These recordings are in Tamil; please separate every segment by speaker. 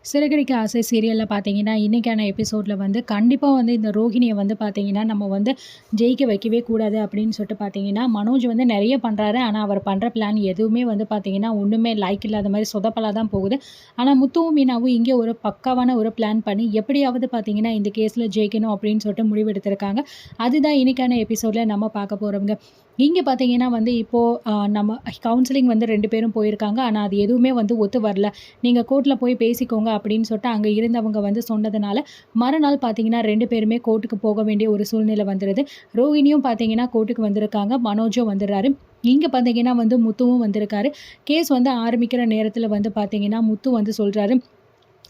Speaker 1: சிறகடிக்க ஆசை சீரியல்ல பார்த்தீங்கன்னா, இன்னைக்கான எபிசோட்ல வந்து கண்டிப்பா வந்து இந்த ரோஹிணிய வந்து பார்த்தீங்கன்னா, நம்ம வந்து ஜெயிக்க வைக்கவே கூடாது அப்படின்னு சொல்லிட்டு பார்த்தீங்கன்னா, மனோஜ் வந்து நெறைய பண்றாரு. ஆனா, அவர் பண்ற பிளான் எதுவுமே வந்து பார்த்தீங்கன்னா, ஒண்ணுமே லாய்க்கு இல்லாத மாரி சொதப்பலா தான் போகுது. ஆனா, முத்துவும், மீனாவும் இங்கே ஒரு பக்காவான ஒரு பிளான் பண்ணி எப்படியாவது பார்த்தீங்கன்னா, இந்த கேஸ்ல ஜெயிக்கணும் அப்படின்னு சொல்லிட்டு முடிவெடுத்திருக்காங்க. அதுதான் இன்னைக்கான எபிசோட்ல நம்ம பார்க்க போறோம்ங்க. இங்க பார்த்தீங்கன்னா வந்து இப்போ நம்ம கவுன்சிலிங் வந்து 2 பேரும் போயிருக்காங்க. ஆனா, அது எதுவுமே வந்து ஒத்து வரல. நீங்க கோர்ட்ல போய் பேசிக்கோங்க அப்படின்னு சொல்லிட்டு அங்க இருந்தவங்க வந்து சொன்னதுனால, மறுநாள் பார்த்தீங்கன்னா 2 பேருமே கோர்ட்டுக்கு போக வேண்டிய ஒரு சூழ்நிலை வந்துருது. ரோஹிணியும் பார்த்தீங்கன்னா கோர்ட்டுக்கு வந்திருக்காங்க. மனோஜும் வந்துடுறாரு. இங்க பார்த்தீங்கன்னா வந்து முத்துவும் வந்திருக்காரு. கேஸ் வந்து ஆரம்பிக்கிற நேரத்தில வந்து பார்த்தீங்கன்னா, முத்து வந்து சொல்றாரு,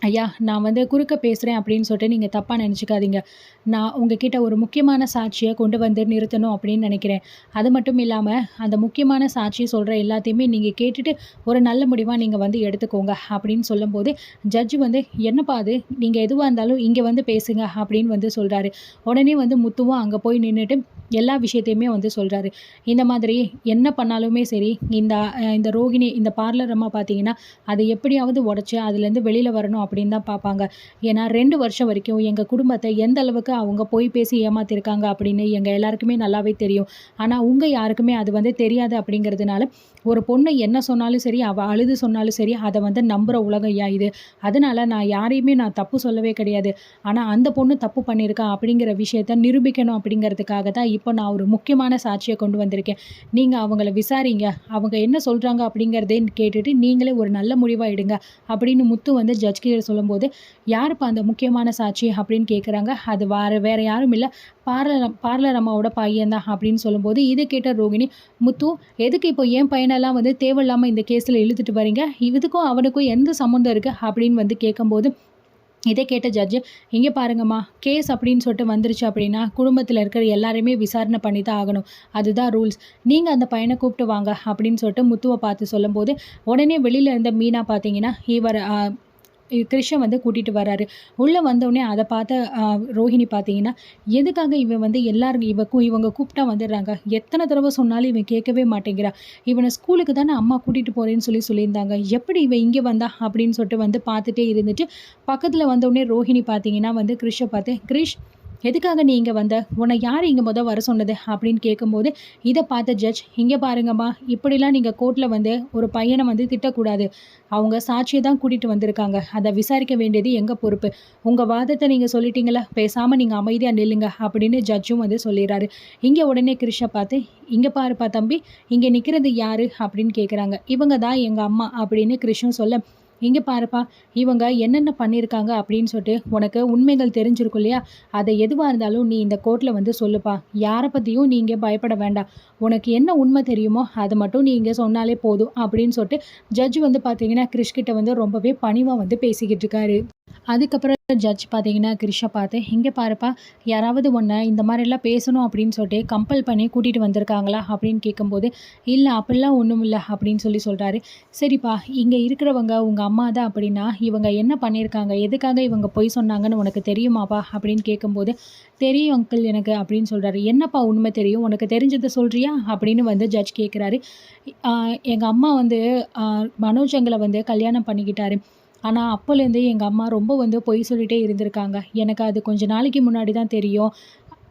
Speaker 1: ஐயா! நான் வந்து குறுக்க பேசுறேன் அப்படின்னு சொல்லிட்டு நீங்க தப்பா நெனச்சுக்காதீங்க. நான் உங்ககிட்ட ஒரு முக்கியமான சாட்சிய கொண்டு வந்து நிறுத்தணும் அப்படின்னு நெனைக்கிறேன். அது மட்டும் இல்லாம, அந்த முக்கியமான சாட்சி சொல்ற எல்லாத்தையுமே நீங்க கேட்டுட்டு, ஒரு நல்ல முடிவா நீங்க வந்து எடுத்துக்கோங்க அப்படின்னு சொல்லும்போது, ஜட்ஜ் வந்து என்னப்பா அது? நீங்க எதுவா இருந்தாலும் இங்க வந்து பேசுங்க அப்படின்னு வந்து சொல்றாரு. உடனே வந்து முத்துவும் அங்க போய் நின்னுட்டு எல்லா விஷயத்தையுமே வந்து சொல்றாரு. இந்த மாதிரி என்ன பண்ணாலுமே சரி, இந்த ரோகிணி இந்த பார்லர் அம்மா பார்த்தீங்கன்னா, அத எப்படியாவது உடைச்சு அதுலேருந்து வெளில வரணும் அப்படின்னு தான் பார்ப்பாங்க. ஏன்னா 2 வருஷம் வரைக்கும் எங்க குடும்பத்த எந்த அளவுக்கு அவங்க பொய் பேசி ஏமாத்திருக்காங்க அப்படின்னு எங்க எல்லாருக்குமே நல்லாவே தெரியும். ஆனா உங்க யாருக்குமே அது வந்து தெரியாது அப்படிங்கிறதுனால, ஒரு பொண்ணு என்ன சொன்னாலும் சரி, அவ அழுது சொன்னாலும் சரி, அத வந்து நம்புற உலகம்யா இது. அதனால நான் யாரையுமே தப்பு சொல்லவே கிடையாது. ஆனா அந்த பொண்ணு தப்பு பண்ணியிருக்கா அப்படிங்கிற விஷயத்த நிரூபிக்கணும் அப்படிங்கிறதுக்காக தான் இப்போ நான் ஒரு முக்கியமான சாட்சிய கொண்டு வந்திருக்கேன். நீங்க அவங்கள விசாரிங்க. அவங்க என்ன சொல்றாங்க அப்படிங்கிறதையும் கேட்டுட்டு நீங்களே ஒரு நல்ல முடிவா எடுங்க. அப்படின்னு முத்து வந்து ஜட்ஜ் கிட்ட சொல்லும்போது, "யாருப்பா அந்த முக்கியமான சாட்சி?" அப்படின்னு கேட்குறாங்க. அது வேற யாரும் இல்ல. பார்லர் அம்மாவோட பையன் தான் அப்படின்னு சொல்லும்போது, இத கேட்ட ரோகிணி, "முத்து, எதுக்கு இப்போ என் பையனெல்லாம் வந்து தேவையில்லாம இந்த கேஸ்ல இழுத்துட்டு வரீங்க? இதுக்கும் அவனுக்கும் எந்த சம்மந்தம் இருக்கு?" அப்படின்னு வந்து கேட்கும்போது, இதை கேட்ட ஜட்ஜு, "இங்கே பாருங்கம்மா, கேஸ் அப்படின்னு சொல்லிட்டு வந்துருச்சு அப்படின்னா, குடும்பத்தில இருக்கிற எல்லாரையுமே விசாரணை பண்ணி தான் ஆகணும். அதுதான் ரூல்ஸ். நீங்க அந்த பையன கூப்பிட்டு வாங்க." அப்படின்னு சொல்லிட்டு முத்துவ பார்த்து சொல்லும்போது, உடனே வெளியில இருந்த மீனா பார்த்தீங்கன்னா, கிரிஷ வந்து கூட்டிட்டு வராரு. உள்ள வந்தோனே அத பார்த்த ரோஹிணி பார்த்தீங்கன்னா, எதுக்காக இவன் வந்து எல்லாரும் இவங்க கூப்பிட்டா வந்துடுறாங்க. எத்தன தடவ சொன்னாலும் இவன் கேட்கவே மாட்டேங்கிறா. இவன ஸ்கூலுக்கு தானே அம்மா கூட்டிட்டு போறேன்னு சொல்லியிருந்தாங்க. எப்படி இவன் இங்க வந்தா? அப்படின்னு சொல்லிட்டு வந்து பார்த்துட்டே இருந்துட்டு, பக்கத்துல வந்தோனே ரோஹிணி பார்த்தீங்கன்னா வந்து கிரிஷ பார்த்து, "கிரிஷ், எதுக்காக நீ இங்க வந்த? உன்ன யாரு இங்க வர சொன்னது?" அப்படின்னு கேட்கும்போது, இத பார்த்த ஜட்ஜ், "இங்க பாருங்கம்மா, இப்படிலாம் நீங்க கோர்ட்ல வந்து ஒரு பையன வந்து திட்டக்கூடாது. அவங்க சாட்சிய தான் கூட்டிட்டு வந்திருக்காங்க. அத விசாரிக்க வேண்டியது எங்க பொறுப்பு. உங்க வாதத்த நீங்க சொல்லிட்டீங்கல்ல, பேசாம நீங்க அமைதியா நில்லுங்க." அப்படின்னு ஜட்ஜும் வந்து சொல்லிறாரு. இங்க உடனே கிரிஷ பார்த்து, "இங்க பாருப்பா தம்பி, இங்க நிக்கிறது யாரு?" அப்படின்னு கேட்குறாங்க. "இவங்க தான் எங்க அம்மா." அப்படின்னு கிரிஷும் சொல்ல, "இங்க பாருப்பா, இவங்க என்னென்ன பண்ணியிருக்காங்க அப்படின்னு சொல்லிட்டு உனக்கு உண்மைகள் தெரிஞ்சிருக்கும் இல்லையா? அத எதுவா இருந்தாலும் நீ இந்த கோர்ட்ல வந்து சொல்லுப்பா. யார பத்தியும் நீ இங்க பயப்பட வேண்டாம். உனக்கு என்ன உண்மை தெரியுமோ அத மட்டும் நீ இங்க சொன்னாலே போதும்." அப்படின்னு சொல்லிட்டு ஜட்ஜ் வந்து பார்த்தீங்கன்னா, கிரிஷ் கிட்ட வந்து ரொம்பவே பணிவா வந்து பேசிக்கிட்டு இருக்காரு. அதுக்கப்புறம் ஜட்ஜ் பார்த்தீங்கன்னா, கிரிஷ பார்த்து, "இங்க பாருப்பா, யாராவது உன்ன இந்த மாரிலாம் பேசணும் அப்படின்னு சொல்லிட்டு கம்பல் பண்ணி கூட்டிட்டு வந்திருக்காங்களா?" அப்படின்னு கேட்கும்போது, "இல்ல அப்படிலாம் ஒண்ணும் இல்ல." அப்படின்னு சொல்றாரு. "சரிப்பா, இங்க இருக்கிறவங்க உங்க அம்மா தான் அப்படின்னா, இவங்க என்ன பண்ணியிருக்காங்க? எதுக்காக இவங்க பொய் சொன்னாங்கன்னு உனக்கு தெரியுமாப்பா?" அப்படின்னு கேட்கும்போது, "தெரியும் அங்கிள் எனக்கு." அப்படின்னு சொல்றாரு. "என்னப்பா உண்மை தெரியும்? உனக்கு தெரிஞ்சத சொல்றியா?" அப்படின்னு வந்து ஜட்ஜ் கேட்குறாரு. "அ எங்க அம்மா வந்து அ மனோஜ் அங்கிள வந்து கல்யாணம் பண்ணிக்கிட்டாரு. ஆனா, அப்போலேருந்தே எங்க அம்மா ரொம்ப வந்து பொய் சொல்லிட்டே இருந்திருக்காங்க. எனக்கு அது கொஞ்ச நாளைக்கு முன்னாடி தான் தெரியும்.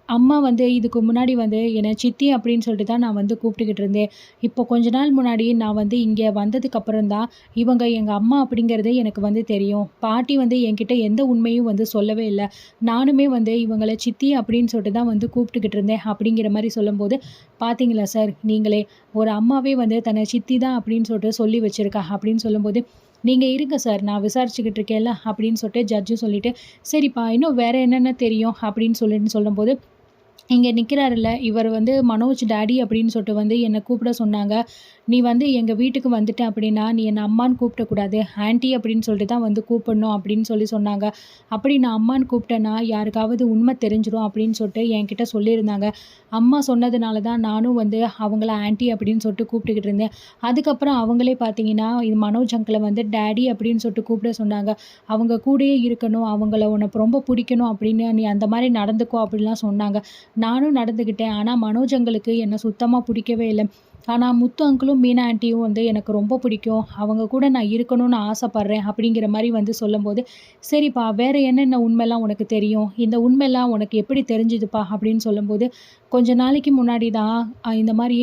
Speaker 1: அம்மா வந்து இதுக்கு முன்னாடி வந்து என்ன சித்தி அப்படின்னு சொல்லிட்டு தான் நான் வந்து கூப்பிட்டுக்கிட்டு இருந்தேன். இப்போ கொஞ்ச நாள் முன்னாடி நான் வந்து இங்க வந்ததுக்கப்புறம் தான், இவங்க எங்க அம்மா அப்படிங்கிறதே எனக்கு வந்து தெரியும். பாட்டி வந்து என்கிட்ட எந்த உண்மையும் வந்து சொல்லவே இல்ல. நானுமே வந்து இவங்கள சித்தி அப்படின்னு சொல்லிட்டு தான் வந்து கூப்பிட்டுக்கிட்டு இருந்தேன்." அப்படிங்கிற மாரி சொல்லும்போது, "பார்த்தீங்களா சார், நீங்களே ஒரு அம்மாவே வந்து தன்னை சித்தி தான் அப்படின்னு சொல்லிட்டு சொல்லி வச்சிருக்கா." அப்படின்னு சொல்லும்போது, "நீங்க இருங்க சார், நான் விசாரிச்சுக்கிட்டு இருக்கேன்ல." அப்படின்னு சொல்லிட்டு ஜட்ஜும் சொல்லிட்டு, "சரிப்பா, இன்னும் வேற என்னென்ன தெரியும்?" அப்படின்னு சொல்லும்போது, இங்க நிக்கிறாருல்ல, இவர் வந்து மனோஜ் டாடி அப்படின்னு சொல்லிட்டு வந்து என்ன கூப்பிட சொன்னாங்க. "நீ வந்து எங்க வீட்டுக்கு வந்துட்ட அப்படின்னா, நீ என்ன அம்மான்னு கூப்பிடக்கூடாது. ஆன்டி அப்படின்னு சொல்லிட்டு தான் வந்து கூப்பிடணும்." அப்படின்னு சொன்னாங்க. அப்படி நான் அம்மான்னு கூப்பிட்டேன்னா, யாருக்காவது உண்மை தெரிஞ்சிரும் அப்படின்னு சொல்லிட்டு என்கிட்ட சொல்லியிருந்தாங்க. அம்மா சொன்னதுனால தான் நானும் வந்து அவங்கள ஆன்டி அப்படின்னு சொல்லிட்டு கூப்பிட்டுக்கிட்டு இருந்தேன். அதுக்கப்புறம் அவங்களே பார்த்தீங்கன்னா, இது மனோஜ் அங்கிள வந்து டாடி அப்படின்னு சொல்லிட்டு கூப்பிட சொன்னாங்க. "அவங்க கூடயே இருக்கணும். அவங்கள உனக்கு ரொம்ப பிடிக்கணும் அப்படின்னு நீ அந்த மாரி நடந்துக்கோ." அப்படிலாம் சொன்னாங்க. நானும் நடந்துக்கிட்டேன். ஆனா மனோஜ் அங்கிளுக்கு என்ன சுத்தமா புடிக்கவே இல்ல. ஆனா முத்து அங்கிளும், மீனா ஆன்ட்டியும் வந்து எனக்கு ரொம்ப பிடிக்கும். அவங்க கூட நான் இருக்கணும்னு ஆசைப்படுறேன் அப்படிங்கிற மாரி வந்து சொல்லும்போது, "சரிப்பா வேற என்னென்ன உண்மைலாம் உனக்கு தெரியும்? இந்த உண்மைலாம் உனக்கு எப்படி தெரிஞ்சுதுப்பா?" அப்படின்னு சொல்லும்போது, கொஞ்ச நாளைக்கு முன்னாடி தான் இந்த மாரி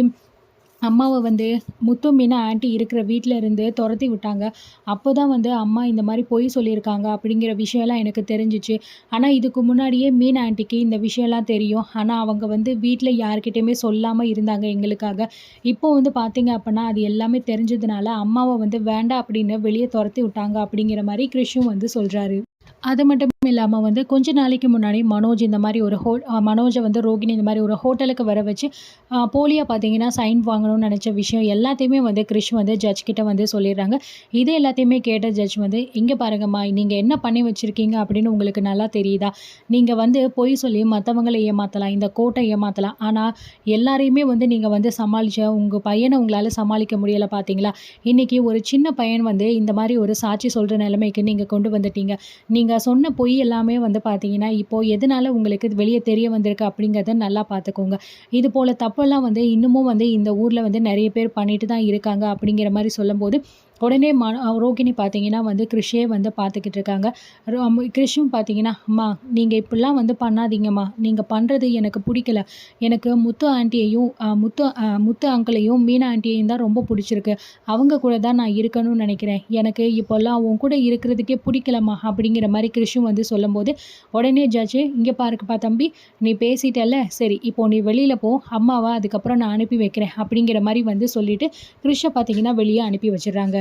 Speaker 1: அம்மாவ வந்து முத்து, மீனா ஆன்ட்டி இருக்கிற வீட்ல இருந்து தொரத்தி விட்டாங்க. அப்போ தான் வந்து அம்மா இந்த மாரி பொய் சொல்லியிருக்காங்க அப்படிங்கிற விஷயம்லாம் எனக்கு தெரிஞ்சுச்சு. ஆனா இதுக்கு முன்னாடியே மீனா ஆன்ட்டிக்கு இந்த விஷயம்லாம் தெரியும். ஆனா அவங்க வந்து வீட்ல யார்கிட்டயுமே சொல்லாம இருந்தாங்க எங்களுக்காக. இப்போ வந்து பார்த்தீங்க அப்பன்னா, அது எல்லாமே தெரிஞ்சதுனால அம்மாவ வந்து வேண்டாம் அப்படின்னு வெளிய தொரத்தி விட்டாங்க அப்படிங்கிற மாரி கிரிஷும் வந்து சொல்றாரு. அது மட்டும் இல்லாம வந்து கொஞ்ச நாளைக்கு முன்னாடி மனோஜ் இந்த மாரி ஒரு மனோஜ வந்து ரோகிணி இந்த மாரி ஒரு ஹோட்டலுக்கு வர வச்சு, போலியா பார்த்தீங்கன்னா சைன் வாங்கணும்னு நெனச்ச விஷயம் எல்லாத்தையுமே வந்து கிரிஷ் வந்து ஜட்ஜ் கிட்ட வந்து சொல்லிடுறாங்க. இது எல்லாத்தையுமே கேட்ட ஜட்ஜ் வந்து, "இங்க பாருங்கம்மா, நீங்க என்ன பண்ணி வச்சிருக்கீங்க அப்படின்னு உங்களுக்கு நல்லா தெரியுதா? நீங்க வந்து பொய் சொல்லி மத்தவங்கள ஏமாத்தலாம், இந்த கோர்ட்ட ஏமாத்தலாம். ஆனா எல்லாரையுமே வந்து நீங்க வந்து சமாளிச்ச உங்க பையன உங்களால சமாளிக்க முடியல பார்த்தீங்களா? இன்னைக்கு ஒரு சின்ன பையன் வந்து இந்த மாரி ஒரு சாட்சி சொல்ற நிலைமைக்கு நீங்க கொண்டு வந்துட்டீங்க. நீங்க சொன்ன பொய் எல்லாமே வந்து பார்த்தீங்கன்னா, இப்போ எதனால உங்களுக்கு இது வெளிய தெரிய வந்திருக்கு அப்படிங்கிறத நல்லா பார்த்துக்கோங்க. இது போல தப்பெல்லாம் வந்து இன்னமும் வந்து இந்த ஊர்ல வந்து நெறைய பேர் பண்ணிட்டு தான் இருக்காங்க அப்படிங்கிற மாரி சொல்லும்போது, உடனே ரோகிணி பார்த்தீங்கன்னா வந்து கிரிஷே வந்து பார்த்துக்கிட்டு இருக்காங்க. கிரிஷும் பார்த்தீங்கன்னா, "அம்மா நீங்க இப்படிலாம் வந்து பண்ணாதீங்கம்மா. நீங்க பண்றது எனக்கு புடிக்கல. எனக்கு முத்து ஆன்ட்டியையும் முத்து அங்கிளையும், மீனா ஆன்ட்டியையும் தான் ரொம்ப புடிச்சிருக்கு. அவங்க கூட தான் நான் இருக்கணும்னு நெனைக்கிறேன். எனக்கு இப்போலாம் உன் கூட இருக்கிறதுக்கே புடிக்கலம்மா." அப்படிங்கிற மாரி கிரிஷும் வந்து சொல்லும்போது, உடனே ஜட்ஜு, "இங்க பாருப்பா தம்பி, நீ பேசிட்டல்ல, சரி இப்போ நீ வெளியில போ. அம்மாவ அதுக்கப்புறம் நான் அனுப்பி வைக்கிறேன்." அப்படிங்கிற மாரி வந்து சொல்லிட்டு, கிரிஷ பார்த்தீங்கன்னா வெளிய அனுப்பி வச்சுடுறாங்க.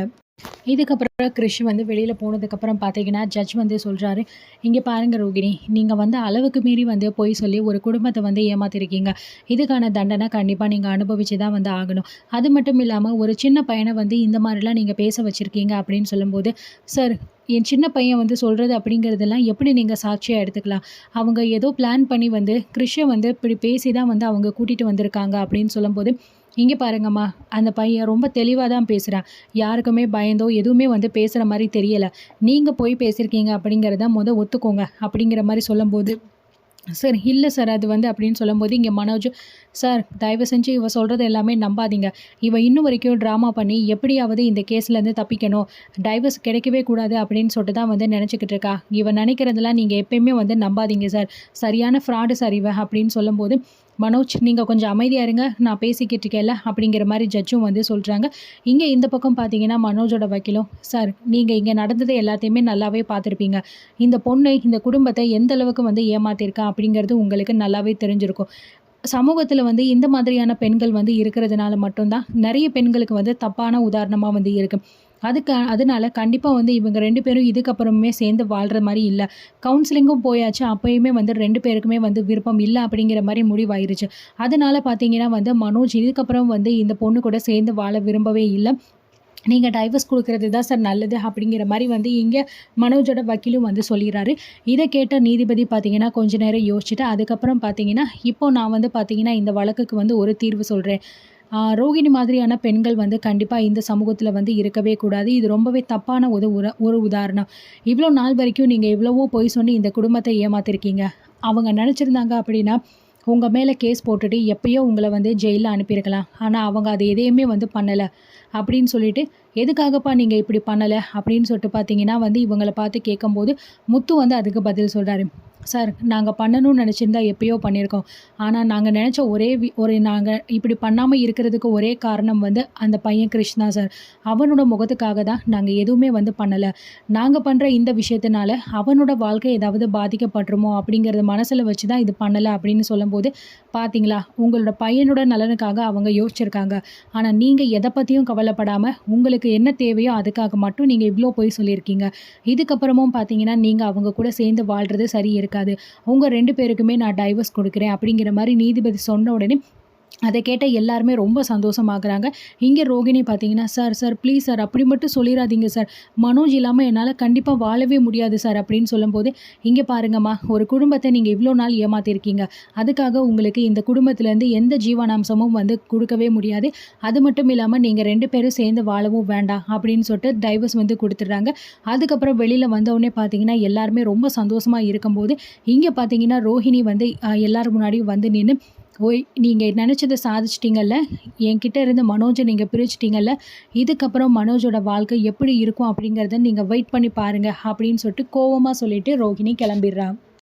Speaker 1: இதுக்கப்புறம் கிரிஷ் வந்து வெளியில போனதுக்கப்புறம் பார்த்தீங்கன்னா, ஜட்ஜ் வந்து சொல்றாரு, "இங்க பாருங்க ரோகிணி, நீங்க வந்து அளவுக்கு மீறி வந்து பொய் சொல்லி ஒரு குடும்பத்த வந்து ஏமாத்திருக்கீங்க. இதுக்கான தண்டனை கண்டிப்பா நீங்க அனுபவிச்சு தான் வந்து ஆகணும். அது மட்டும் இல்லாம ஒரு சின்ன பையன வந்து இந்த மாரிலாம் நீங்க பேச வச்சிருக்கீங்க." அப்படின்னு சொல்லும்போது, "சார் என் சின்ன பையன் வந்து சொல்றது அப்படிங்கிறதெல்லாம் எப்படி நீங்க சாட்சியா எடுத்துக்கலாம்? அவங்க ஏதோ பிளான் பண்ணி வந்து கிரிஷ வந்து இப்படி பேசி தான் வந்து அவங்க கூட்டிட்டு வந்திருக்காங்க." அப்படின்னு சொல்லும்போது, "இங்க பாருங்கம்மா, அந்த பையன் ரொம்ப தெளிவா தான் பேசுறான். யாருக்குமே பயந்தோ எதுவுமே வந்து பேசுற மாரி தெரியல. நீங்க பொய் பேசியிருக்கீங்க அப்படிங்கிறத ஒத்துக்கோங்க." அப்படிங்கிற மாரி சொல்லும்போது, "சார் இல்ல சார் அது வந்து" அப்படின்னு சொல்லும்போது, இங்க மனோஜ், "சார் தயவு செஞ்சு இவ சொல்றது எல்லாமே நம்பாதீங்க. இவ இன்னும் வரைக்கும் ட்ராமா பண்ணி எப்படியாவது இந்த கேஸ்லேருந்து தப்பிக்கணும். டைவர்ஸ் கிடைக்கவே கூடாது அப்படின்னு சொல்லிட்டு தான் வந்து நெனச்சுக்கிட்டு இருக்கா. இவ நெனைக்கிறதெல்லாம் நீங்க எப்பயுமே வந்து நம்பாதீங்க சார். சரியான ஃப்ராடு சார் இவ." அப்படின்னு சொல்லும்போது, "மனோஜ் நீங்க கொஞ்சம் அமைதியா இருங்க. நான் பேசிக்கிட்டு இருக்கேன்ல." அப்படிங்கிற மாரி ஜட்ஜும் வந்து சொல்றாங்க. இங்க இந்த பக்கம் பார்த்தீங்கன்னா, மனோஜோட வக்கீலும், "சார் நீங்க இங்க நடந்தது எல்லாத்தையுமே நல்லாவே பார்த்துருப்பீங்க. இந்த பொண்ணு இந்த குடும்பத்த எந்த அளவுக்கு வந்து ஏமாத்தியிருக்கா அப்படிங்கிறது உங்களுக்கு நல்லாவே தெரிஞ்சிருக்கும். சமூகத்தில வந்து இந்த மாதிரியான பெண்கள் வந்து இருக்கிறதுனால மட்டும் தான் நெறைய பெண்களுக்கு வந்து தப்பான உதாரணமா வந்து இருக்கு. அதனால கண்டிப்பா வந்து இவங்க 2 பேரும் இதுக்கப்புறமே சேர்ந்து வாழ்ற மாரி இல்ல. கவுன்சிலிங்கும் போயாச்சு. அப்பயுமே வந்து 2 பேருக்குமே வந்து விருப்பம் இல்ல அப்படிங்கிற மாரி முடிவாயிருச்சு. அதனால பார்த்தீங்கன்னா வந்து மனோஜ் இதுக்கப்புறம் வந்து இந்த பொண்ணு கூட சேர்ந்து வாழ விரும்பவே இல்ல. நீங்க டைவர்ஸ் குடுக்குறது தான் சார் நல்லது." அப்படிங்கிற மாரி வந்து இங்க மனோஜோட வக்கீலும் வந்து சொல்லிறாரு. இத கேட்ட நீதிபதி பார்த்தீங்கன்னா, கொஞ்ச நேரம் யோசிச்சுட்டு அதுக்கப்புறம் பார்த்தீங்கன்னா, "இப்போ நான் வந்து பார்த்தீங்கன்னா, இந்த வழக்குக்கு வந்து ஒரு தீர்வு சொல்றேன். ரோகிணி மாதிரியான பெண்கள் வந்து கண்டிப்பா இந்த சமூகத்தில வந்து இருக்கவே கூடாது. இது ரொம்பவே தப்பான ஒரு உதாரணம். இவ்ளோ நாள் வரைக்கும் நீங்க எவ்வளவோ பொய் சொல்லி இந்த குடும்பத்த ஏமாத்திருக்கீங்க. அவங்க நெனச்சிருந்தாங்க அப்படின்னா, உங்க மேல கேஸ் போட்டுட்டு எப்பயோ உங்கள வந்து ஜெயில்ல அனுப்பியிருக்கலாம். ஆனா அவங்க அது எதையுமே வந்து பண்ணல." அப்படின்னு சொல்லிட்டு, "எதுக்காகப்பா நீங்க இப்படி பண்ணல?" அப்படின்னு சொல்லிட்டு பார்த்தீங்கன்னா வந்து இவங்கள பார்த்து கேட்கும்போது, முத்து வந்து அதுக்கு பதில் சொல்றாரு. "சார் நாங்க பண்ணணும்னு நெனச்சிருந்தா எப்பயோ பண்ணியிருக்கோம். ஆனா நாங்க நெனச்ச நாங்க இப்படி பண்ணாம இருக்கிறதுக்கு ஒரே காரணம் வந்து அந்த பையன் கிரிஷ் தான் சார். அவனோட முகத்துக்காக தான் நாங்க எதுவுமே வந்து பண்ணல. நாங்க பண்ற இந்த விஷயத்தினால அவனோட வாழ்க்கை ஏதாவது பாதிக்கப்பட்டுருமோ அப்படிங்கிறத மனசுல வச்சு தான் இது பண்ணல." அப்படின்னு சொல்லும்போது, "பார்த்தீங்களா உங்களோட பையனோட நலனுக்காக அவங்க யோசிச்சிருக்காங்க. ஆனா நீங்க எத பத்தியும் கவலைப்படாம, உங்களுக்கு என்ன தேவையோ அதுக்காக மட்டும் நீங்க இவ்ளோ பொய் சொல்லியிருக்கீங்க. இதுக்கப்புறமும் பார்த்தீங்கன்னா, நீங்க அவங்க கூட சேர்ந்து வாழ்றது சரி இருக்காது. உங்க 2 பேருக்குமே நான் டைவர்ஸ் குடுக்குறேன்." அப்படிங்கிற மாரி நீதிபதி சொன்ன உடனே அத கேட்ட எல்லாருமே ரொம்ப சந்தோஷமாகுறாங்க. இங்க ரோகிணி பார்த்தீங்கன்னா, "சார் சார் ப்ளீஸ் சார் அப்படி மட்டும் சொல்லிறாதீங்க சார். மனோஜ் இல்லாம என்னால கண்டிப்பா வாழவே முடியாது சார்." அப்படின்னு சொல்லும்போது, "இங்க பாருங்கம்மா, ஒரு குடும்பத்த நீங்க இவ்ளோ நாள் ஏமாத்தியிருக்கீங்க. அதுக்காக உங்களுக்கு இந்த குடும்பத்திலேருந்து எந்த ஜீவனாம்சமும் வந்து குடுக்கவே முடியாது. அது மட்டும் இல்லாம நீங்க 2 பேரும் சேர்ந்து வாழவும் வேண்டாம்." அப்படின்னு சொல்லிட்டு டைவர்ஸ் வந்து குடுத்துடுறாங்க. அதுக்கப்புறம் வெளியில வந்தவுடனே பார்த்தீங்கன்னா, எல்லாருமே ரொம்ப சந்தோஷமா இருக்கும்போது, இங்க பார்த்தீங்கன்னா ரோஹிணி வந்து எல்லார் முன்னாடியும் வந்து நின்னு, ஓய் நீங்கள் நினச்சத சாதிச்சிட்டிங்கல்ல, என்கிட்ட இருந்து மனோஜை நீங்கள் பிரிச்சுட்டீங்கல்ல, இதுக்கப்புறம் மனோஜோட வாழ்க்கை எப்படி இருக்கும் அப்படிங்கிறத நீங்கள் வெயிட் பண்ணி பாருங்க அப்படின்னு சொல்லிட்டு கோவமா சொல்லிட்டு ரோஹிணி கிளம்பிடுறா.